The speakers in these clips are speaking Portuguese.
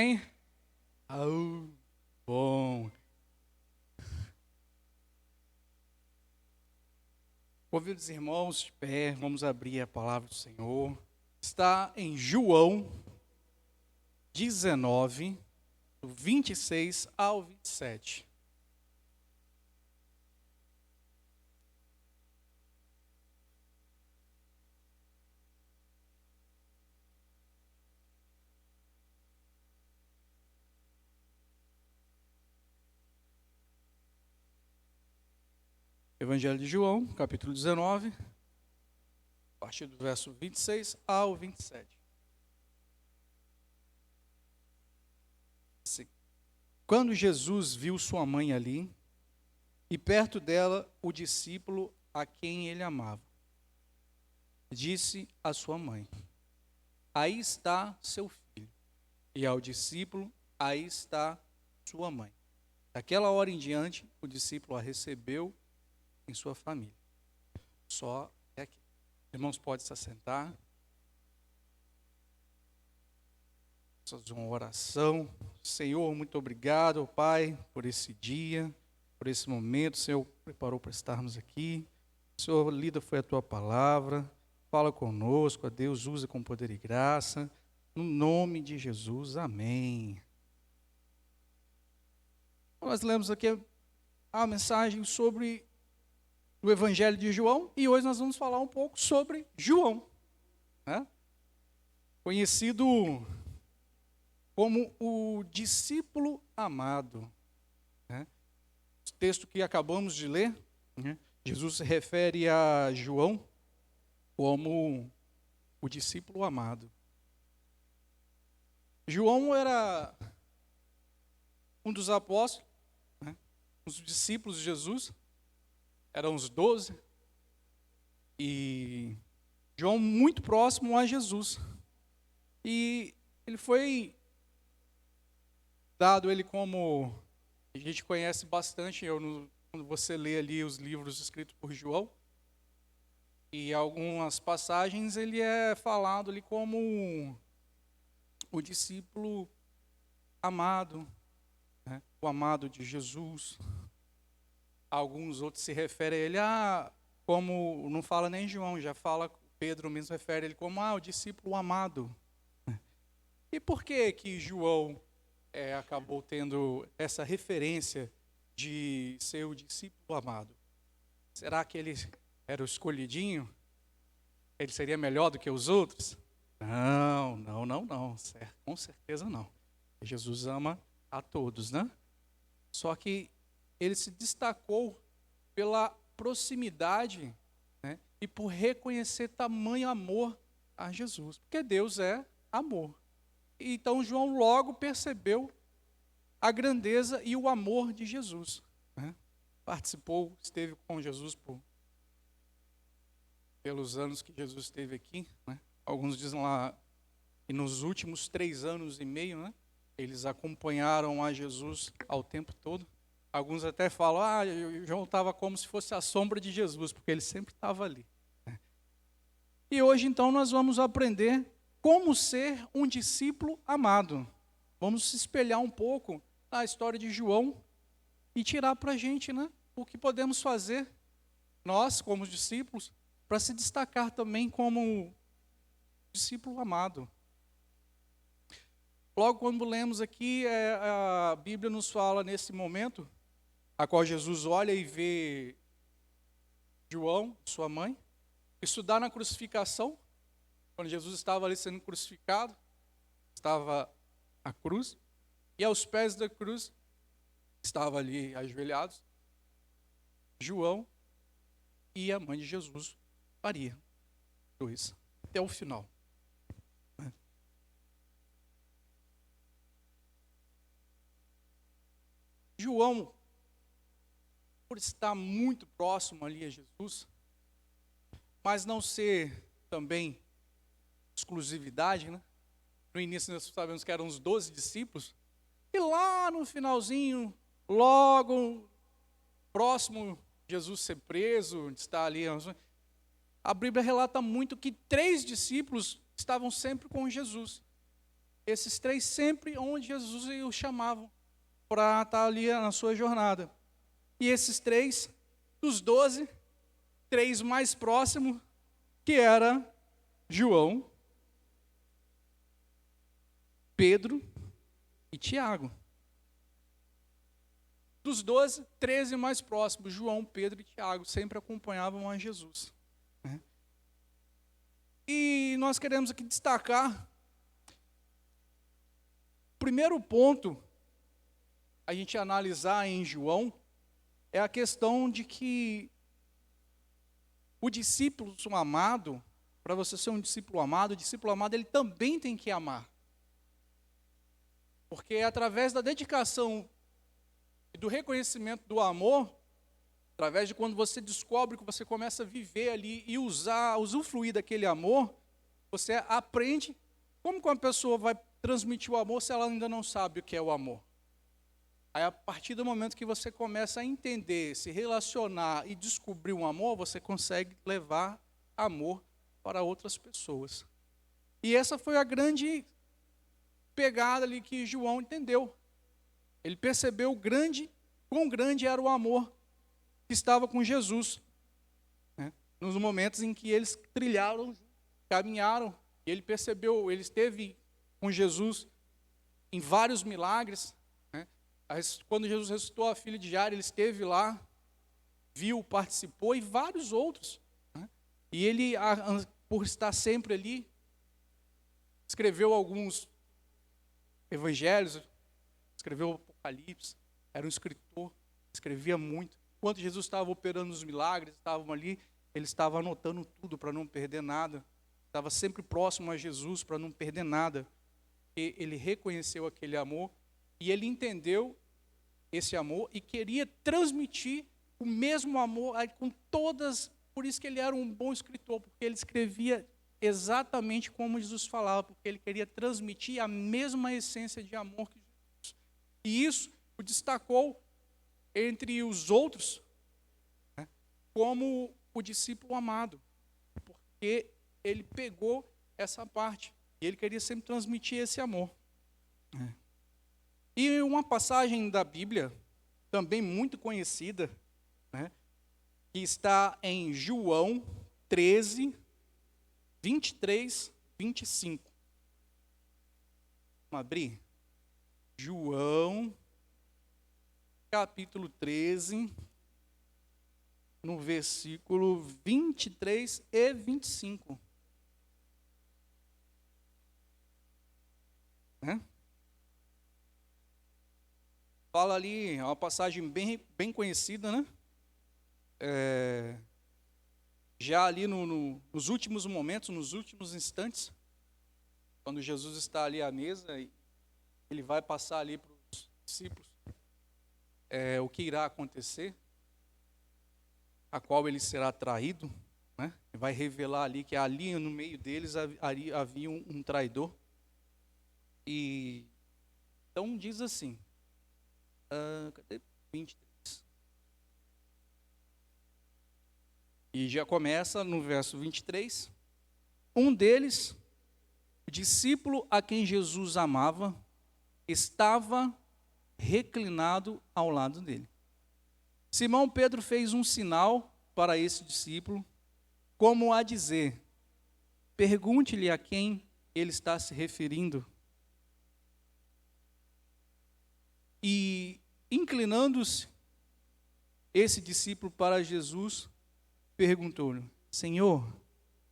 Hein? Bom. Convido os irmãos de pé, vamos abrir a palavra do Senhor. Está em João 19, do 26 ao 27. Evangelho de João, capítulo 19, a partir do verso 26 ao 27. Assim, quando Jesus viu sua mãe ali, e perto dela o discípulo a quem ele amava, disse à sua mãe: aí está seu filho. E ao discípulo: aí está sua mãe. Daquela hora em diante, o discípulo a recebeu em sua família. Só é aqui. Irmãos, pode se assentar. Vamos fazer uma oração. Senhor, muito obrigado, Pai, por esse dia, por esse momento. O Senhor preparou para estarmos aqui. Senhor, lida foi a tua palavra. Fala conosco, a Deus, usa com poder e graça. No nome de Jesus, amém. Nós lemos aqui a mensagem sobre o Evangelho de João, e hoje nós vamos falar um pouco sobre João, né? Conhecido como o discípulo amado, né? O texto que acabamos de ler, né? Jesus se refere a João como o discípulo amado. João era um dos apóstolos, né? Um dos discípulos de Jesus. Eram os 12, e João muito próximo a Jesus. E ele foi dado ele como, a gente conhece bastante, quando você lê ali os livros escritos por João, e algumas passagens ele é falado ali como o discípulo amado, né? O amado de Jesus. Alguns outros se referem a ele, como não fala nem João, já fala, Pedro mesmo refere a ele como o discípulo amado. E por que João acabou tendo essa referência de ser o discípulo amado? Será que ele era o escolhidinho? Ele seria melhor do que os outros? Não, com certeza não. Jesus ama a todos, né? Só que ele se destacou pela proximidade, né, e por reconhecer tamanho amor a Jesus, porque Deus é amor. Então João logo percebeu a grandeza e o amor de Jesus, né? Participou, esteve com Jesus pelos anos que Jesus esteve aqui, né? Alguns dizem lá que nos últimos 3 anos e meio, né, eles acompanharam a Jesus ao tempo todo. Alguns até falam, João estava como se fosse a sombra de Jesus, porque ele sempre estava ali. E hoje, então, nós vamos aprender como ser um discípulo amado. Vamos se espelhar um pouco na história de João e tirar para a gente, né, o que podemos fazer, nós, como discípulos, para se destacar também como discípulo amado. Logo, quando lemos aqui, a Bíblia nos fala nesse momento, a qual Jesus olha e vê João, sua mãe, estudar na crucificação, quando Jesus estava ali sendo crucificado, estava a cruz, e aos pés da cruz, estava ali ajoelhados, João e a mãe de Jesus, Maria, dois, até o final. João, por estar muito próximo ali a Jesus, mas não ser também exclusividade, né? No início nós sabemos que eram os 12 discípulos, e lá no finalzinho, logo próximo de Jesus ser preso, de estar ali, a Bíblia relata muito que 3 discípulos estavam sempre com Jesus. esses três sempre onde Jesus os chamava para estar ali na sua jornada. E esses três, dos 12, 3 mais próximos, que era João, Pedro e Tiago. Dos 12, 13 mais próximos, João, Pedro e Tiago, sempre acompanhavam a Jesus. E nós queremos aqui destacar, o primeiro ponto a gente analisar em João, é a questão de que o discípulo amado, para você ser um discípulo amado, o discípulo amado ele também tem que amar. Porque é através da dedicação e do reconhecimento do amor, através de quando você descobre que você começa a viver ali e usufruir daquele amor, você aprende como que uma pessoa vai transmitir o amor se ela ainda não sabe o que é o amor. Aí, a partir do momento que você começa a entender, se relacionar e descobrir um amor, você consegue levar amor para outras pessoas. E essa foi a grande pegada ali que João entendeu. Ele percebeu quão grande era o amor que estava com Jesus, né? Nos momentos em que eles trilharam, caminharam, e ele percebeu, ele esteve com Jesus em vários milagres. Quando Jesus ressuscitou a filha de Jairo, ele esteve lá, viu, participou, e vários outros. E ele, por estar sempre ali, escreveu alguns evangelhos, escreveu o Apocalipse, era um escritor, escrevia muito. Enquanto Jesus estava operando os milagres, estavam ali, ele estava anotando tudo para não perder nada. Estava sempre próximo a Jesus para não perder nada. E ele reconheceu aquele amor. E ele entendeu esse amor e queria transmitir o mesmo amor com todas. Por isso que ele era um bom escritor, porque ele escrevia exatamente como Jesus falava, porque ele queria transmitir a mesma essência de amor que Jesus. E isso o destacou entre os outros, né, como o discípulo amado, porque ele pegou essa parte e ele queria sempre transmitir esse amor. E uma passagem da Bíblia, também muito conhecida, né, que está em João 13, 23, 25. Vamos abrir? João, capítulo 13, no versículo 23 e 25. Né? Fala ali, é uma passagem bem conhecida, né? Já ali nos últimos momentos, nos últimos instantes, quando Jesus está ali à mesa, e ele vai passar ali para os discípulos o que irá acontecer, a qual ele será traído, né? E vai revelar ali que ali no meio deles havia um traidor. E então diz assim, cadê 23? E já começa no verso 23. Um deles, o discípulo a quem Jesus amava, estava reclinado ao lado dele. Simão Pedro fez um sinal para esse discípulo, como a dizer: pergunte-lhe a quem ele está se referindo. E, inclinando-se, esse discípulo para Jesus, perguntou-lhe: Senhor,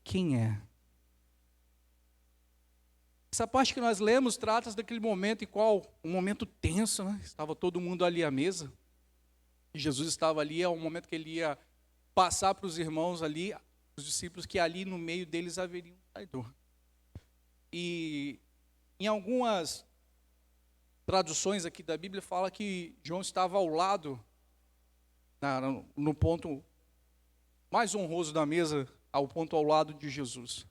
quem é? Essa parte que nós lemos trata daquele momento em qual, um momento tenso, né? Estava todo mundo ali à mesa, e Jesus estava ali, é um momento que ele ia passar para os irmãos ali, os discípulos, que ali no meio deles haveria um traidor. E em algumas traduções aqui da Bíblia fala que João estava ao lado, no ponto mais honroso da mesa, ao ponto ao lado de Jesus.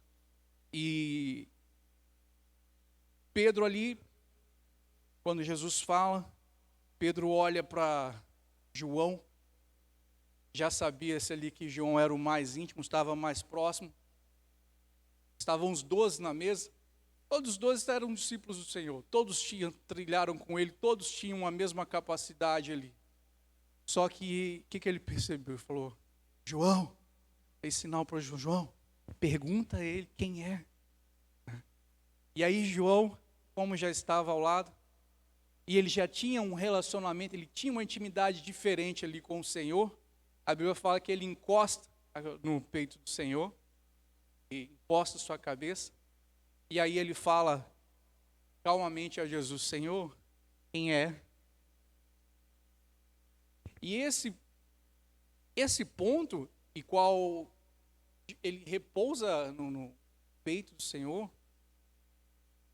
E Pedro ali, quando Jesus fala, Pedro olha para João, já sabia-se ali que João era o mais íntimo, estava mais próximo. Estavam os 12 na mesa, Todos os 12 eram discípulos do Senhor, todos trilharam com ele, todos tinham a mesma capacidade ali. Só que o que ele percebeu? Ele falou: João, fez sinal para João, pergunta a ele quem é. E aí João, como já estava ao lado, e ele já tinha um relacionamento, ele tinha uma intimidade diferente ali com o Senhor, a Bíblia fala que ele encosta no peito do Senhor, e encosta sua cabeça, e aí ele fala calmamente a Jesus: Senhor, quem é? E esse ponto, e qual ele repousa no peito do Senhor,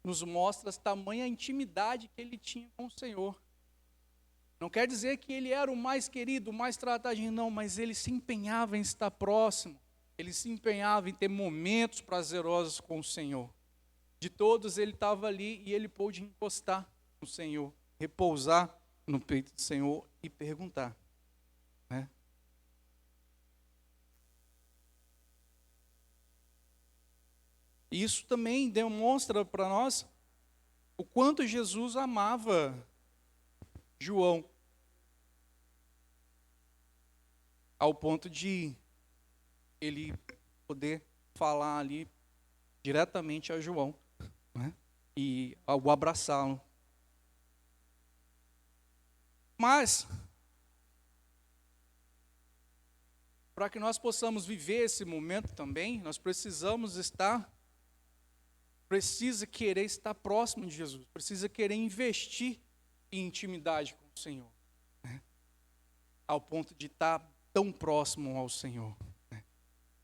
nos mostra a tamanha intimidade que ele tinha com o Senhor. Não quer dizer que ele era o mais querido, o mais tratado, não, mas ele se empenhava em estar próximo, ele se empenhava em ter momentos prazerosos com o Senhor. De todos ele estava ali e ele pôde encostar no Senhor, repousar no peito do Senhor e perguntar, né? Isso também demonstra para nós o quanto Jesus amava João, ao ponto de ele poder falar ali diretamente a João, né? E ao abraçá-lo. Mas, para que nós possamos viver esse momento também, nós precisa querer estar próximo de Jesus, precisa querer investir em intimidade com o Senhor, né? Ao ponto de estar tão próximo ao Senhor, né?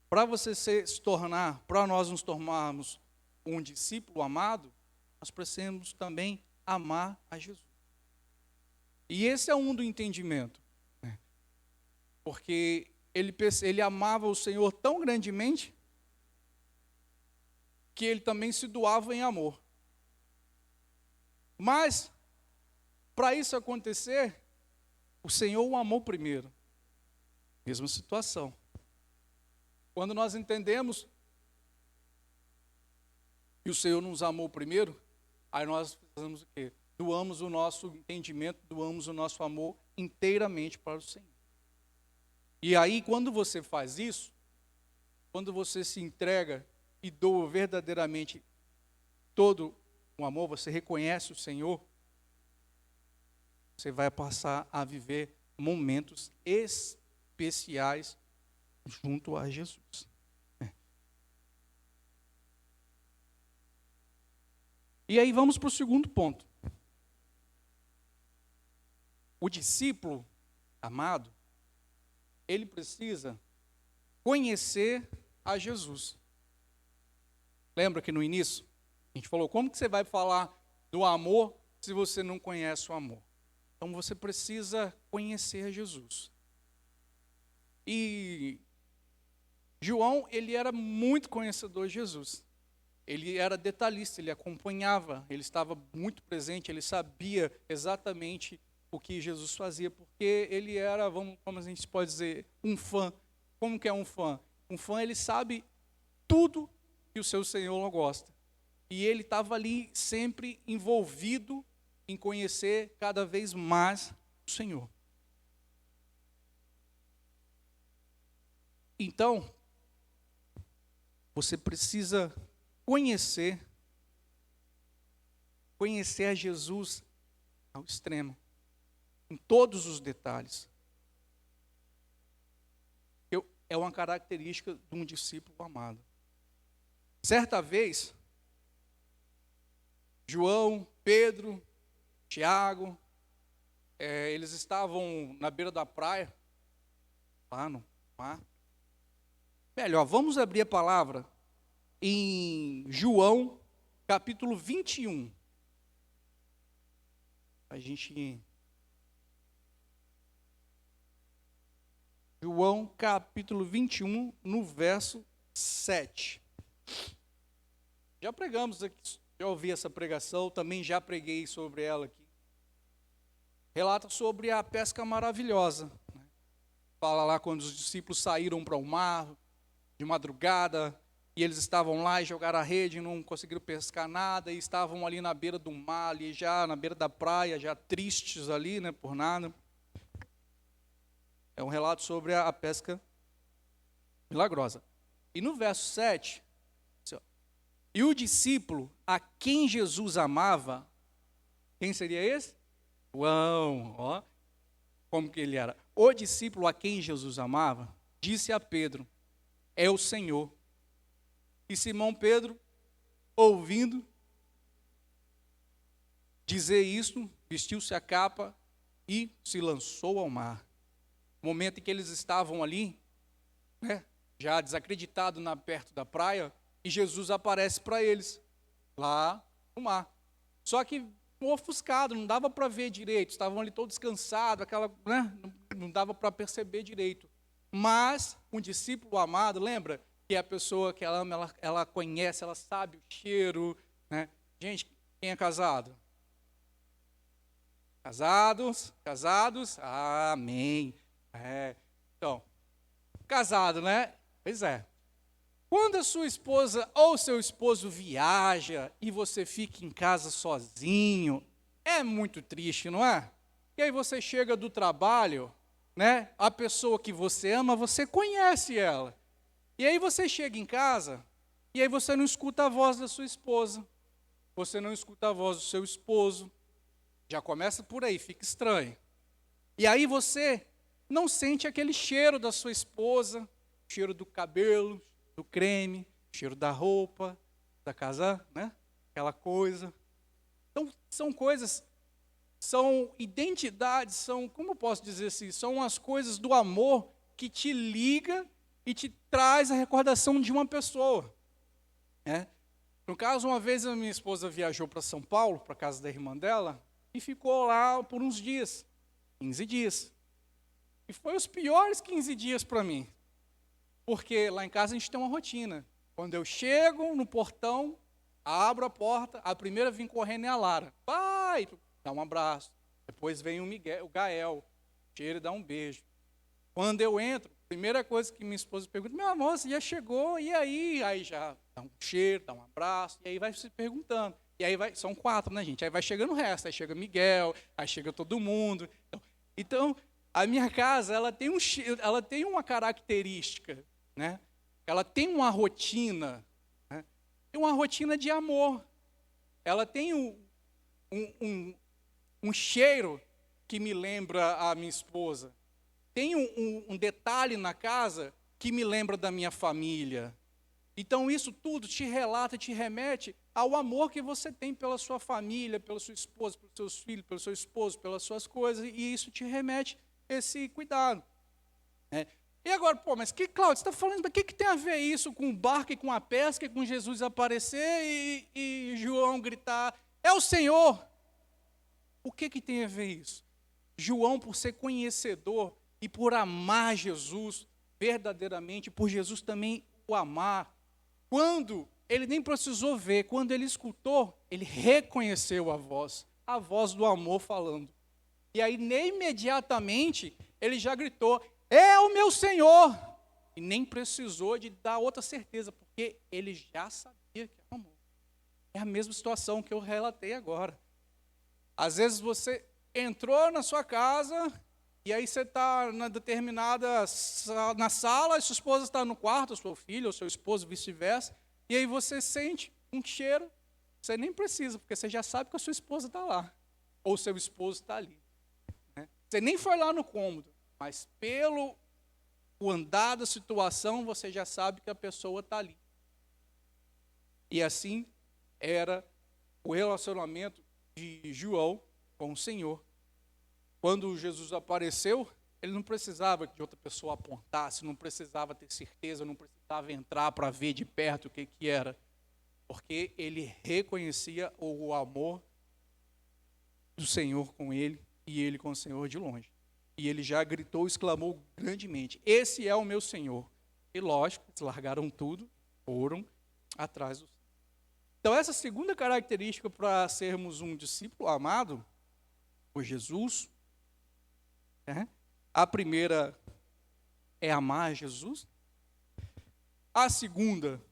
Para nós nos tornarmos um discípulo amado, nós precisamos também amar a Jesus. E esse é um do entendimento, né? Porque ele amava o Senhor tão grandemente que ele também se doava em amor. Mas, para isso acontecer, o Senhor o amou primeiro. Mesma situação. Quando nós entendemos que o Senhor nos amou primeiro, aí nós fazemos o quê? Doamos o nosso entendimento, doamos o nosso amor inteiramente para o Senhor. E aí, quando você faz isso, quando você se entrega e doa verdadeiramente todo o amor, você reconhece o Senhor, você vai passar a viver momentos especiais junto a Jesus. E aí vamos para o segundo ponto. O discípulo amado, ele precisa conhecer a Jesus. Lembra que no início a gente falou, como que você vai falar do amor se você não conhece o amor? Então você precisa conhecer a Jesus. E João, ele era muito conhecedor de Jesus. Ele era detalhista, ele acompanhava, ele estava muito presente, ele sabia exatamente o que Jesus fazia, porque ele era, como a gente pode dizer, um fã. Como que é um fã? Um fã, ele sabe tudo que o seu Senhor gosta. E ele estava ali sempre envolvido em conhecer cada vez mais o Senhor. Então, você precisa conhecer a Jesus ao extremo, em todos os detalhes. É uma característica de um discípulo amado. Certa vez, João, Pedro, Tiago, eles estavam na beira da praia, lá no mar. Melhor, vamos abrir a palavra em João, capítulo 21. João, capítulo 21, no verso 7. Já pregamos aqui, já ouvi essa pregação, também já preguei sobre ela aqui. Relata sobre a pesca maravilhosa, né? Fala lá quando os discípulos saíram para o mar de madrugada, e eles estavam lá e jogaram a rede, e não conseguiram pescar nada, e estavam ali na beira do mar, ali já na beira da praia, já tristes ali, né, por nada. É um relato sobre a pesca milagrosa. E no verso 7, e o discípulo a quem Jesus amava, quem seria esse? João, ó, como que ele era? O discípulo a quem Jesus amava, disse a Pedro, é o Senhor. E Simão Pedro, ouvindo dizer isto, vestiu-se a capa e se lançou ao mar. No momento em que eles estavam ali, né, já desacreditado perto da praia, e Jesus aparece para eles, lá no mar. Só que ofuscado, não dava para ver direito, estavam ali todos cansados, né, não dava para perceber direito. Mas um discípulo amado, lembra que é a pessoa que ela ama, ela conhece, ela sabe o cheiro, né? Gente, quem é casado? Casados, amém. Então, casado, né? Pois é. Quando a sua esposa ou seu esposo viaja e você fica em casa sozinho, é muito triste, não é? E aí você chega do trabalho, né? A pessoa que você ama, você conhece ela. E aí você chega em casa e aí você não escuta a voz da sua esposa. Você não escuta a voz do seu esposo. Já começa por aí, fica estranho. E aí você não sente aquele cheiro da sua esposa, cheiro do cabelo, do creme, cheiro da roupa, da casa, né? Aquela coisa. Então, são coisas, são identidades, são, como eu posso dizer assim, são as coisas do amor que te liga e te traz a recordação de uma pessoa. Né? No caso, uma vez a minha esposa viajou para São Paulo, para a casa da irmã dela, e ficou lá por uns dias, 15 dias. E foi os piores 15 dias para mim. Porque lá em casa a gente tem uma rotina. Quando eu chego no portão, abro a porta, a primeira a vir correndo é a Lara. Vai, dá um abraço. Depois vem o Gael, cheira e dá um beijo. Quando eu entro, a primeira coisa que minha esposa pergunta, meu amor, você já chegou, e aí? Aí já dá um cheiro, dá um abraço, e aí vai se perguntando. E aí são 4, né, gente? Aí vai chegando o resto, aí chega Miguel, aí chega todo mundo. Então a minha casa, ela tem uma característica, né? Ela tem uma rotina, né? Tem uma rotina de amor. Ela tem um cheiro que me lembra a minha esposa. Tem um detalhe na casa que me lembra da minha família. Então isso tudo te relata, te remete ao amor que você tem pela sua família, pela sua esposa, pelos seus filhos, pelo seu esposo, pelas suas coisas, e isso te remete esse cuidado. Né? E agora, mas Cláudio, você está falando, mas o que tem a ver isso com o barco e com a pesca, e com Jesus aparecer e João gritar, é o Senhor? O que tem a ver isso? João, por ser conhecedor e por amar Jesus verdadeiramente, por Jesus também o amar, quando ele nem precisou ver, quando ele escutou, ele reconheceu a voz do amor falando. E aí, nem imediatamente, ele já gritou, é o meu Senhor! E nem precisou de dar outra certeza, porque ele já sabia que era amor. É a mesma situação que eu relatei agora. Às vezes você entrou na sua casa, e aí você está na na sala, a sua esposa está no quarto, o seu filho, ou seu esposo, vice-versa, e aí você sente um cheiro, você nem precisa, porque você já sabe que a sua esposa está lá, ou seu esposo está ali. Né? Você nem foi lá no cômodo, mas pelo andar da situação, você já sabe que a pessoa está ali. E assim era o relacionamento de João com o Senhor. Quando Jesus apareceu, ele não precisava que outra pessoa apontasse, não precisava ter certeza, não precisava entrar para ver de perto o que era, porque ele reconhecia o amor do Senhor com ele e ele com o Senhor de longe. E ele já gritou, exclamou grandemente, esse é o meu Senhor. E lógico, eles largaram tudo, foram atrás do Senhor. Então essa segunda característica para sermos um discípulo amado por Jesus, a primeira é amar Jesus. A segunda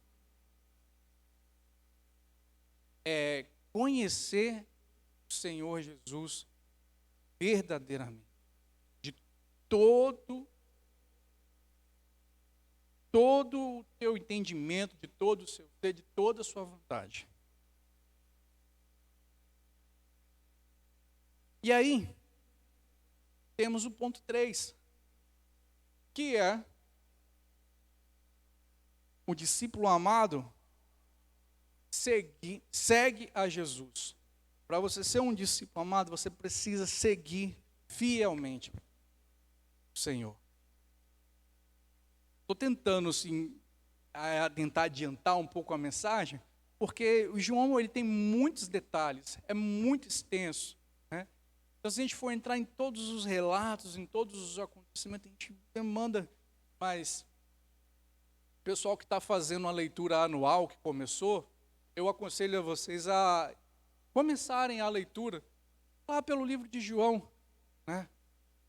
é conhecer o Senhor Jesus verdadeiramente, de todo o teu entendimento, de todo o seu ser, de toda a sua vontade. E aí, temos o ponto 3, que é o discípulo amado segue a Jesus. Para você ser um discípulo amado, você precisa seguir fielmente o Senhor. Estou tentando, assim, tentar adiantar um pouco a mensagem, porque o João ele tem muitos detalhes, é muito extenso, né? Então, se a gente for entrar em todos os relatos, em todos os acontecimentos, a gente demanda, mas o pessoal que está fazendo a leitura anual, que começou, eu aconselho a vocês a começarem a leitura lá pelo livro de João, né?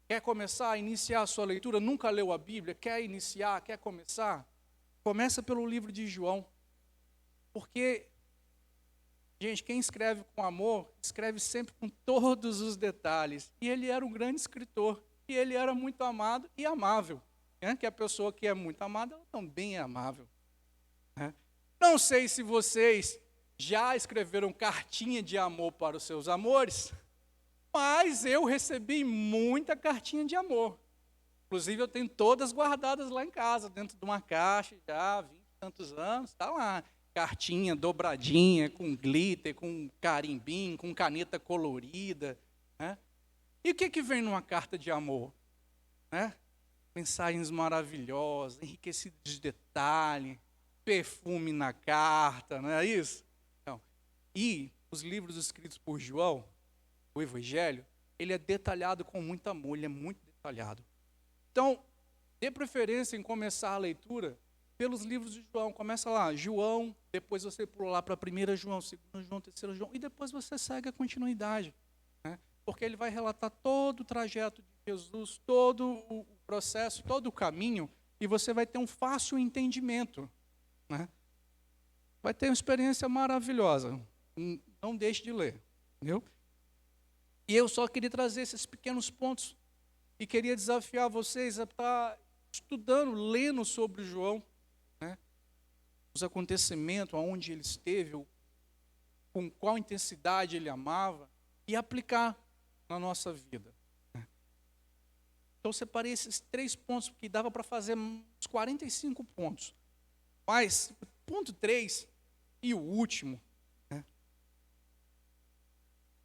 Quer começar a iniciar a sua leitura? Nunca leu a Bíblia? Quer iniciar? Quer começar? Começa pelo livro de João. Porque, gente, quem escreve com amor, escreve sempre com todos os detalhes. E ele era um grande escritor. E ele era muito amado e amável. Né? Que a pessoa que é muito amada, ela também é amável. Né? Não sei se vocês já escreveram cartinha de amor para os seus amores, mas eu recebi muita cartinha de amor. Inclusive, eu tenho todas guardadas lá em casa, dentro de uma caixa, já há 20 e tantos anos, está lá. Cartinha dobradinha, com glitter, com carimbinho, com caneta colorida. Né? E o que vem numa carta de amor? Né? Mensagens maravilhosas, enriquecidas de detalhe, perfume na carta, não é isso? Então, e os livros escritos por João, o Evangelho, ele é detalhado com muito amor, ele é muito detalhado. Então, dê preferência em começar a leitura pelos livros de João. Começa lá, João, depois você pula lá para 1 João, 2 João, 3 João, e depois você segue a continuidade. Né? Porque ele vai relatar todo o trajeto de Jesus, todo o processo, todo o caminho, e você vai ter um fácil entendimento. Né? Vai ter uma experiência maravilhosa. Não deixe de ler. Entendeu? E eu só queria trazer esses pequenos pontos e queria desafiar vocês a estar estudando, lendo sobre João, né? Os acontecimentos, aonde ele esteve, com qual intensidade ele amava, e aplicar na nossa vida. Né? Então, eu separei esses 3 pontos, porque dava para fazer uns 45 pontos. Mas, ponto 3, e o último, né?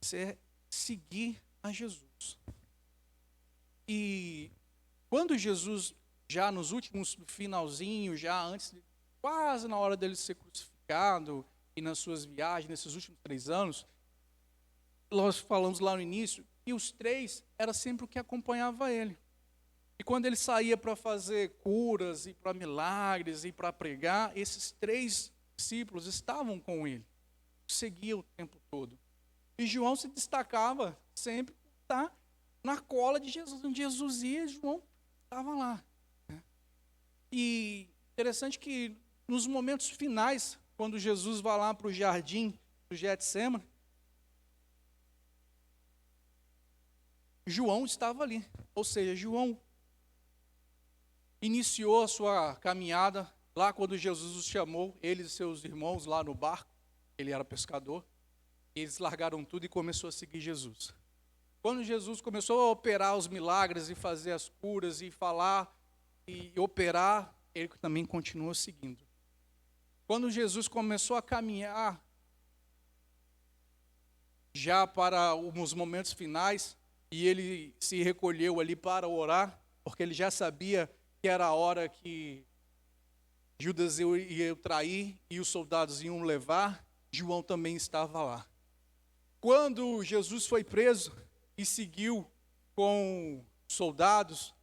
Você seguir a Jesus. E quando Jesus, já nos últimos finalzinho, já antes, quase na hora dele ser crucificado, e nas suas viagens, nesses últimos 3 anos, nós falamos lá no início, e os 3 era sempre o que acompanhava ele. E quando ele saía para fazer curas, e para milagres, e para pregar, esses 3 discípulos estavam com ele, seguiam o tempo todo. E João se destacava sempre por estar na cola de Jesus. Onde Jesus ia, João estava lá. Né? E interessante que nos momentos finais, quando Jesus vai lá para o jardim do Getsemane, João estava ali. Ou seja, João iniciou a sua caminhada lá quando Jesus os chamou, ele e seus irmãos lá no barco, ele era pescador. Eles largaram tudo e começou a seguir Jesus. Quando Jesus começou a operar os milagres e fazer as curas e falar e operar, ele também continuou seguindo. Quando Jesus começou a caminhar já para os momentos finais, e ele se recolheu ali para orar, porque ele já sabia que era a hora que Judas ia trair e os soldados iam levar, João também estava lá. Quando Jesus foi preso e seguiu com soldados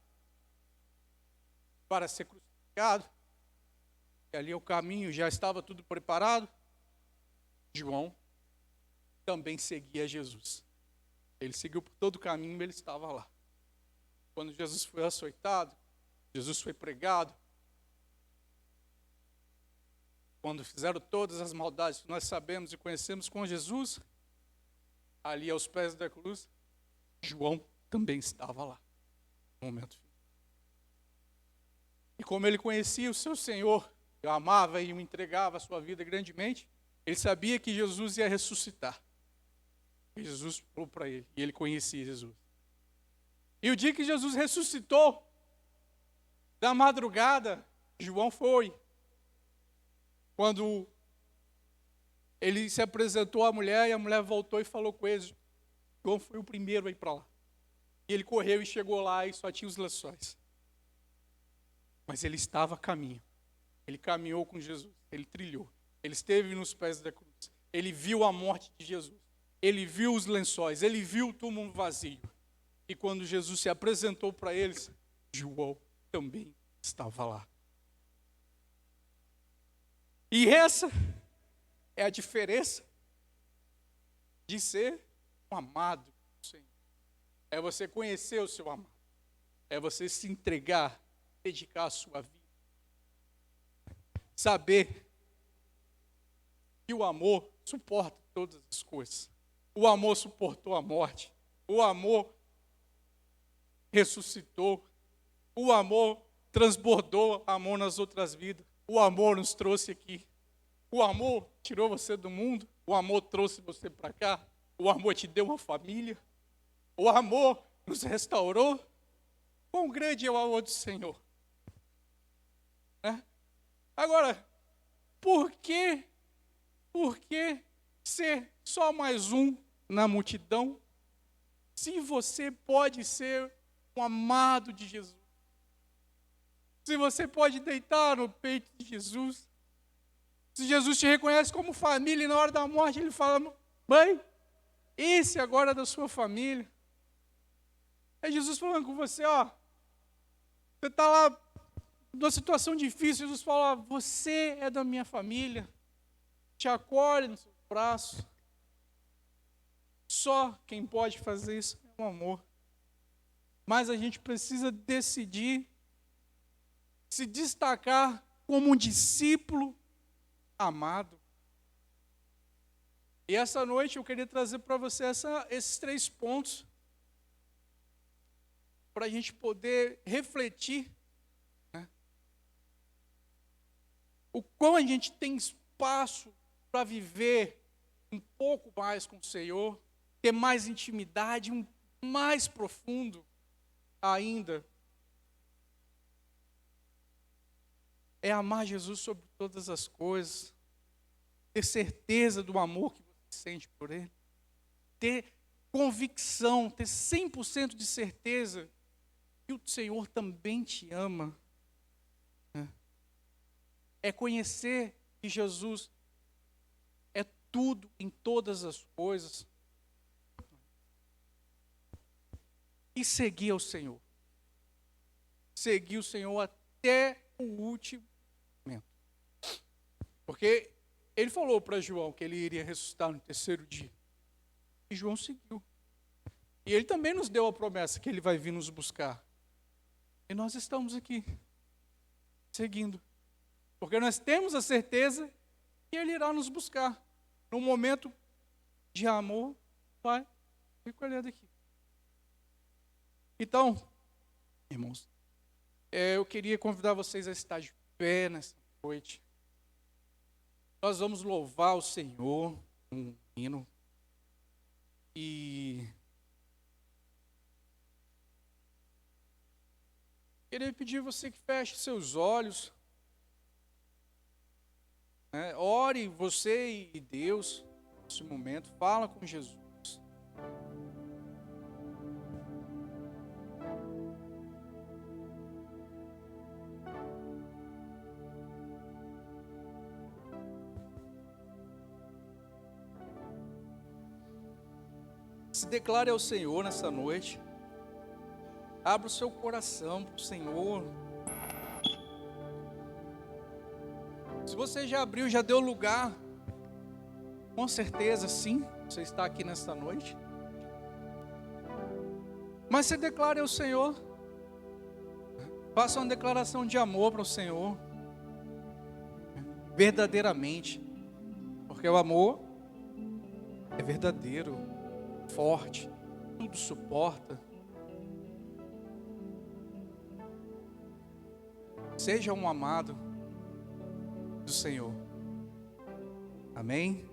para ser crucificado, e ali o caminho já estava tudo preparado, João também seguia Jesus. Ele seguiu por todo o caminho, ele estava lá. Quando Jesus foi açoitado, Jesus foi pregado, quando fizeram todas as maldades que nós sabemos e conhecemos com Jesus, ali aos pés da cruz, João também estava lá, no momento final. E como ele conhecia o seu Senhor, o amava e o entregava a sua vida grandemente, ele sabia que Jesus ia ressuscitar. E Jesus falou para ele, e ele conhecia Jesus. E o dia que Jesus ressuscitou, da madrugada, João foi. Quando ele se apresentou à mulher, e a mulher voltou e falou com ele. João foi o primeiro a ir para lá. E ele correu e chegou lá e só tinha os lençóis. Mas ele estava a caminho. Ele caminhou com Jesus. Ele trilhou. Ele esteve nos pés da cruz. Ele viu a morte de Jesus. Ele viu os lençóis. Ele viu o túmulo vazio. E quando Jesus se apresentou para eles, João também estava lá. E essa é a diferença de ser um amado do Senhor. É você conhecer o seu amado. É você se entregar, dedicar a sua vida. Saber que o amor suporta todas as coisas. O amor suportou a morte. O amor ressuscitou. O amor transbordou amor nas outras vidas. O amor nos trouxe aqui. O amor tirou você do mundo. O amor trouxe você para cá. O amor te deu uma família. O amor nos restaurou. Quão grande é o amor do Senhor. Né? Agora, por que ser só mais um na multidão, se você pode ser um amado de Jesus? Se você pode deitar no peito de Jesus, se Jesus te reconhece como família e na hora da morte ele fala, mãe, esse agora é da sua família. É Jesus falando com você, ó, você está lá numa situação difícil, Jesus fala, você é da minha família, te acolhe nos seus braços. Só quem pode fazer isso é o amor. Mas a gente precisa decidir se destacar como um discípulo amado. E essa noite eu queria trazer para você esses 3 pontos para a gente poder refletir, né? O quão a gente tem espaço para viver um pouco mais com o Senhor, ter mais intimidade, mais profundo ainda. É amar Jesus sobre todas as coisas, ter certeza do amor que você sente por Ele, ter convicção, ter 100% de certeza que o Senhor também te ama. É conhecer que Jesus é tudo em todas as coisas e seguir ao Senhor. Seguir o Senhor até o último momento. Porque ele falou para João que ele iria ressuscitar no 3º dia. E João seguiu. E ele também nos deu a promessa que ele vai vir nos buscar. E nós estamos aqui, seguindo. Porque nós temos a certeza que ele irá nos buscar. Num momento de amor, Pai, fica olhando aqui. Então, irmãos, eu queria convidar vocês a estar de pé nessa noite. Nós vamos louvar o Senhor, um hino. E queria pedir a você que feche seus olhos. Ore você e Deus nesse momento. Fala com Jesus. Se declare ao Senhor nessa noite. Abra o seu coração para o Senhor. Se você já abriu, já deu lugar, com certeza sim, você está aqui nesta noite. Mas se declare ao Senhor. Faça uma declaração de amor para o Senhor. verdadeiramente, porque o amor é verdadeiro, forte, tudo suporta. Seja um amado do Senhor. Amém?